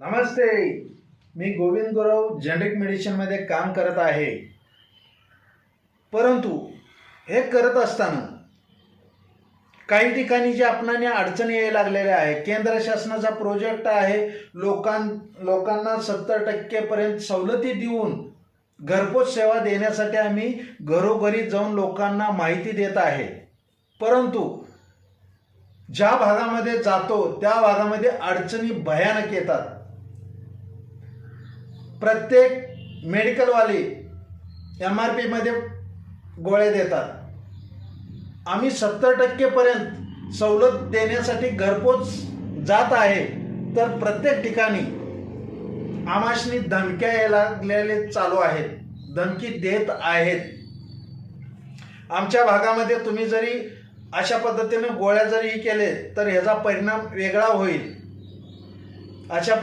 नमस्ते, मी Govind Gurav generic मेडिसिनमध्ये काम करत आहे. परंतु हे करत असताना काही ठिकाणी जे आपणाने अडचणी यायला लागलेल्या आहे. केंद्र शासनाचा प्रोजेक्ट आहे, लोकांना 70% पर्यंत सवलती देऊन घरपोच सेवा देण्यासाठी आम्ही घरोघरी जाऊन लोकांना माहिती देत आहे. परंतु ज्या भागामध्ये जातो त्या भागामध्ये अडचणी भयानक येतात. प्रत्येक मेडिकलवाले MRP मध्ये गोळ्या देतात. आम्ही 70% पर्यंत सवलत देण्यासाठी घरपोच जात आहे, तर प्रत्येक ठिकाणी आमाशनी धमक्या यायला लागलेले चालू आहेत, धमकी देत आहेत. आमच्या भागामध्ये तुम्ही जरी अशा पद्धतीने गोळ्या जरी केले तर ह्याचा परिणाम वेगळा होईल. अशा